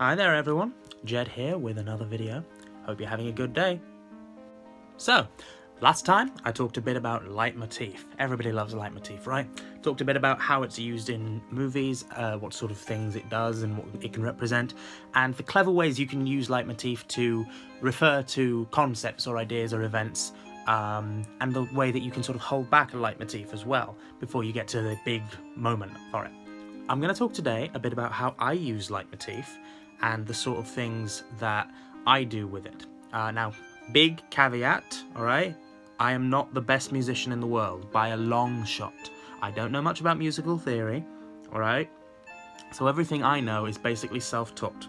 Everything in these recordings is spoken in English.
Hi there everyone, Jed here with another video. Hope you're having a good day. So, last time I talked a bit about Leitmotif. Everybody loves Leitmotif, right? Talked a bit about how it's used in movies, what sort of things it does and what it can represent, and the clever ways you can use Leitmotif to refer to concepts or ideas or events, and the way that you can sort of hold back a Leitmotif as well before you get to the big moment for it. I'm going to talk today a bit about how I use Leitmotif and the sort of things that I do with it. Now, big caveat, alright? I am not the best musician in the world, by a long shot. I don't know much about musical theory, alright? So everything I know is basically self-taught.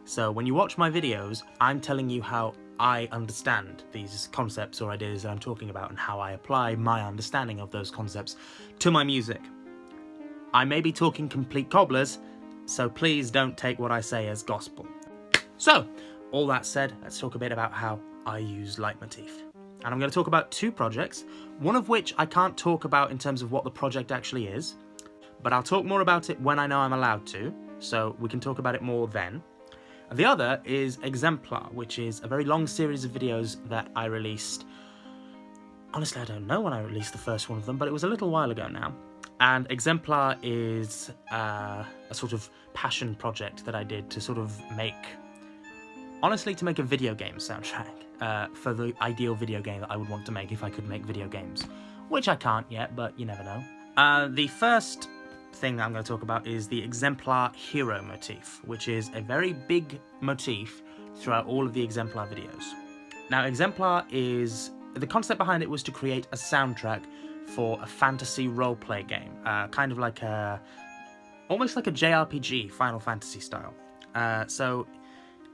So when you watch my videos, I'm telling you how I understand these concepts or ideas that I'm talking about and how I apply my understanding of those concepts to my music. I may be talking complete cobblers, so please don't take what I say as gospel. So, all that said, let's talk a bit about how I use Leitmotif. And I'm going to talk about two projects, one of which I can't talk about in terms of what the project actually is, but I'll talk more about it when I know I'm allowed to, so we can talk about it more then. And the other is Exemplar, which is a very long series of videos that I released. Honestly, I don't know when I released the first one of them, but it was a little while ago now. And Exemplar is a sort of passion project that I did to sort of make, honestly, to make a video game soundtrack for the ideal video game that I would want to make if I could make video games, which I can't yet, but you never know. The first thing that I'm going to talk about is the Exemplar hero motif, which is a very big motif throughout all of the Exemplar videos. Now, Exemplar is, the concept behind it was to create a soundtrack for a fantasy roleplay game, kind of like almost like a JRPG, Final Fantasy style. So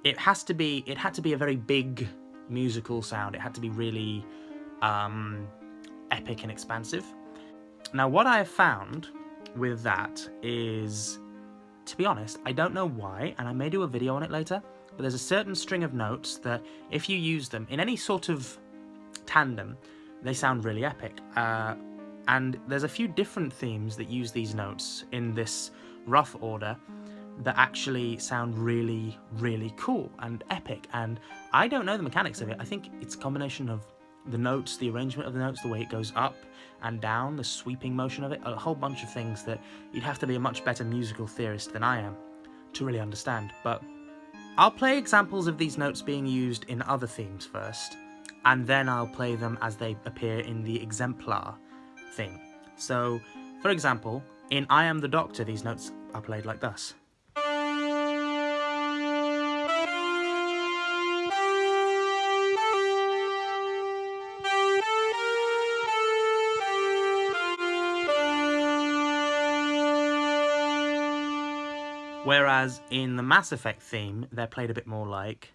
it had to be a very big musical sound. It had to be really epic and expansive. Now, what I have found with that is, to be honest, I don't know why, and I may do a video on it later, but there's a certain string of notes that if you use them in any sort of tandem, they sound really epic. And there's a few different themes that use these notes in this rough order that actually sound really, really cool and epic. And I don't know the mechanics of it. I think it's a combination of the notes, the arrangement of the notes, the way it goes up and down, the sweeping motion of it, a whole bunch of things that you'd have to be a much better musical theorist than I am to really understand. But I'll play examples of these notes being used in other themes first, and then I'll play them as they appear in the Exemplar theme. So, for example, in I Am the Doctor, these notes are played like this. Whereas in the Mass Effect theme, they're played a bit more like.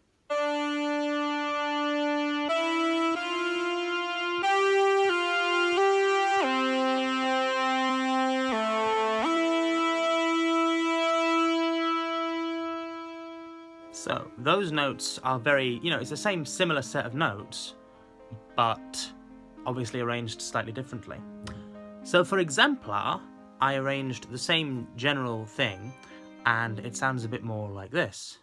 So, those notes are very, it's the same similar set of notes, but obviously arranged slightly differently. So for Exemplar, I arranged the same general thing, and it sounds a bit more like this.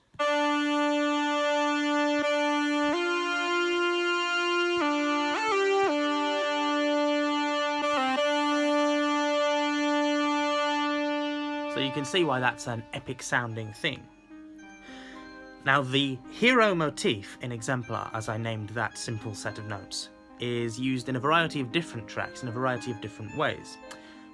So you can see why that's an epic sounding thing. Now, the hero motif in Exemplar, as I named that simple set of notes, is used in a variety of different tracks in a variety of different ways.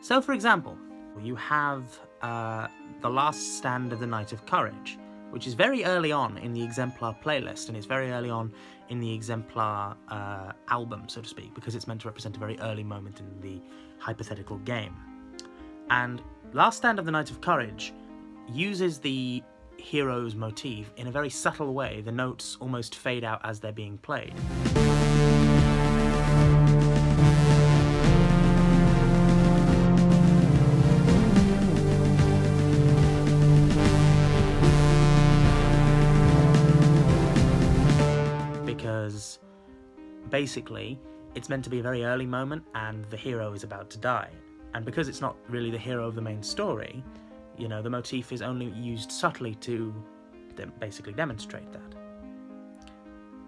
So, for example, you have The Last Stand of the Knight of Courage, which is very early on in the Exemplar playlist, and it's very early on in the Exemplar album, so to speak, because it's meant to represent a very early moment in the hypothetical game. And Last Stand of the Knight of Courage uses the hero's motif in a very subtle way. The notes almost fade out as they're being played. Because basically it's meant to be a very early moment and the hero is about to die. And because it's not really the hero of the main story, you know, the motif is only used subtly to basically demonstrate that.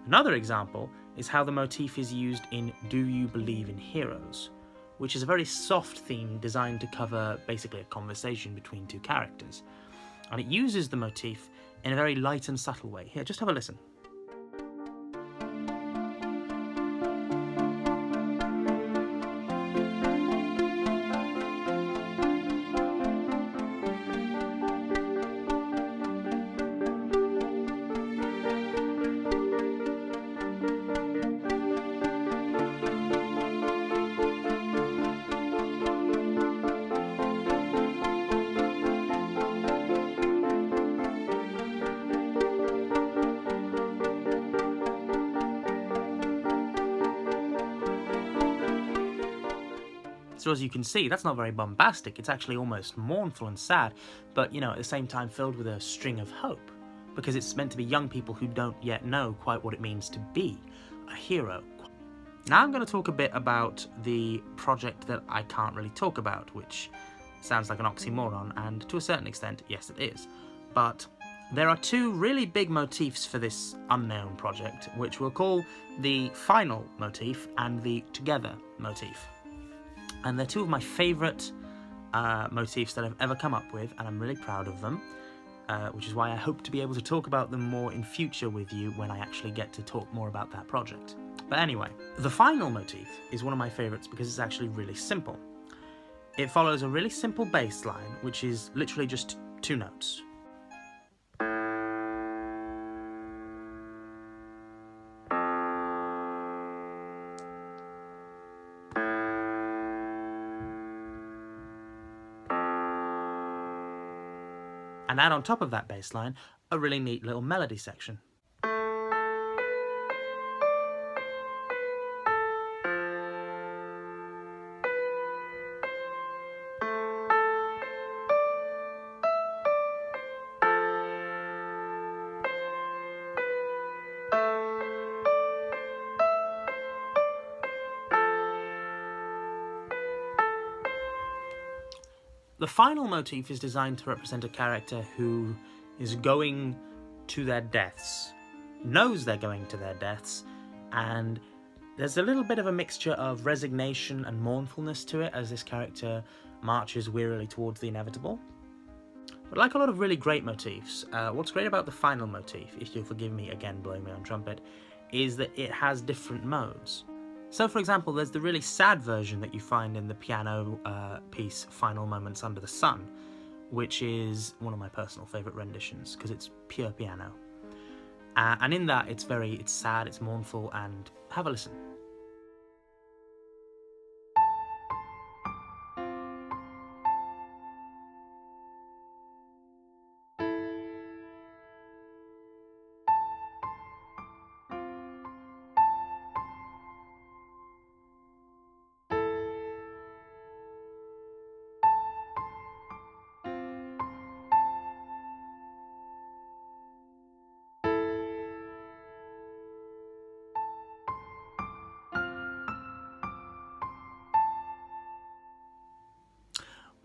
Another example is how the motif is used in Do You Believe in Heroes, which is a very soft theme designed to cover basically a conversation between two characters. And it uses the motif in a very light and subtle way. Here, just have a listen. So as you can see, that's not very bombastic, it's actually almost mournful and sad, but at the same time filled with a string of hope, because it's meant to be young people who don't yet know quite what it means to be a hero. Now I'm going to talk a bit about the project that I can't really talk about, which sounds like an oxymoron, and to a certain extent, yes it is. But there are two really big motifs for this unknown project, which we'll call the final motif and the together motif. And they're two of my favourite motifs that I've ever come up with, and I'm really proud of them, which is why I hope to be able to talk about them more in future with you when I actually get to talk more about that project. But anyway, the final motif is one of my favourites because it's actually really simple. It follows a really simple bass line, which is literally just two notes. And add on top of that bass line a really neat little melody section. The final motif is designed to represent a character who is going to their deaths, knows they're going to their deaths, and there's a little bit of a mixture of resignation and mournfulness to it as this character marches wearily towards the inevitable. But like a lot of really great motifs, what's great about the final motif, if you'll forgive me again blowing my own trumpet, is that it has different modes. So for example, there's the really sad version that you find in the piano piece Final Moments Under the Sun, which is one of my personal favourite renditions because it's pure piano. And in that it's sad, it's mournful, and have a listen.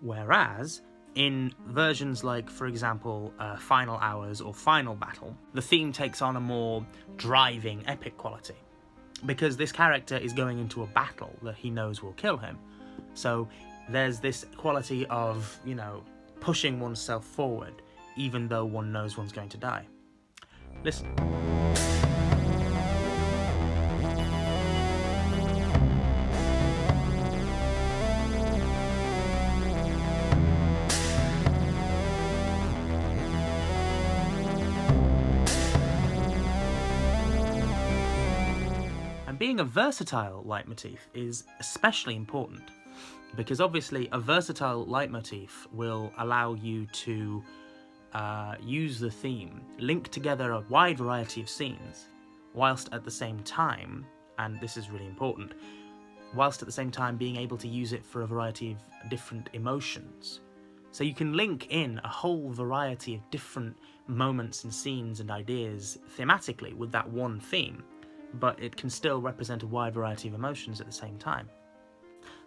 Whereas, in versions like, for example, Final Hours or Final Battle, the theme takes on a more driving, epic quality. Because this character is going into a battle that he knows will kill him. So there's this quality of, pushing oneself forward, even though one knows one's going to die. Listen. Being a versatile leitmotif is especially important because obviously a versatile leitmotif will allow you to use the theme, link together a wide variety of scenes, whilst at the same time, and this is really important, whilst at the same time being able to use it for a variety of different emotions. So you can link in a whole variety of different moments and scenes and ideas thematically with that one theme, but it can still represent a wide variety of emotions at the same time.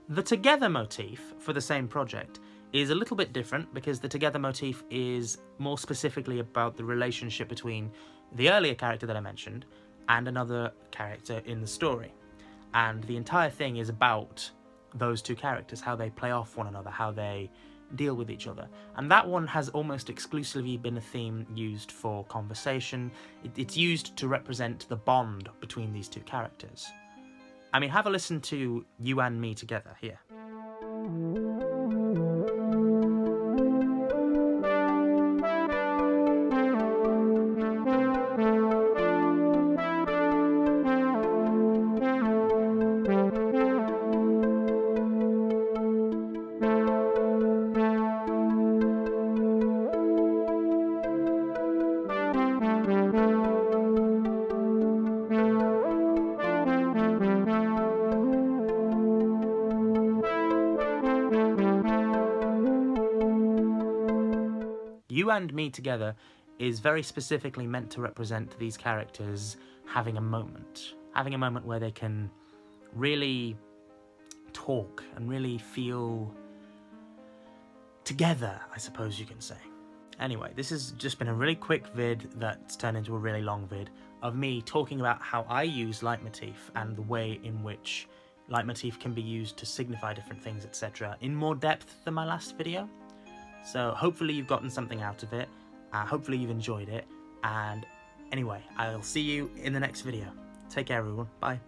The together motif for the same project is a little bit different because the together motif is more specifically about the relationship between the earlier character that I mentioned and another character in the story. And the entire thing is about those two characters, how they play off one another, how they deal with each other. And that one has almost exclusively been a theme used for conversation. It's used to represent the bond between these two characters. I mean, have a listen to You and Me Together here. You and Me Together is very specifically meant to represent these characters having a moment where they can really talk and really feel together, I suppose you can say. Anyway, this has just been a really quick vid that's turned into a really long vid of me talking about how I use leitmotif and the way in which leitmotif can be used to signify different things, etc. in more depth than my last video. So hopefully you've gotten something out of it, hopefully you've enjoyed it, and anyway, I'll see you in the next video. Take care everyone, bye.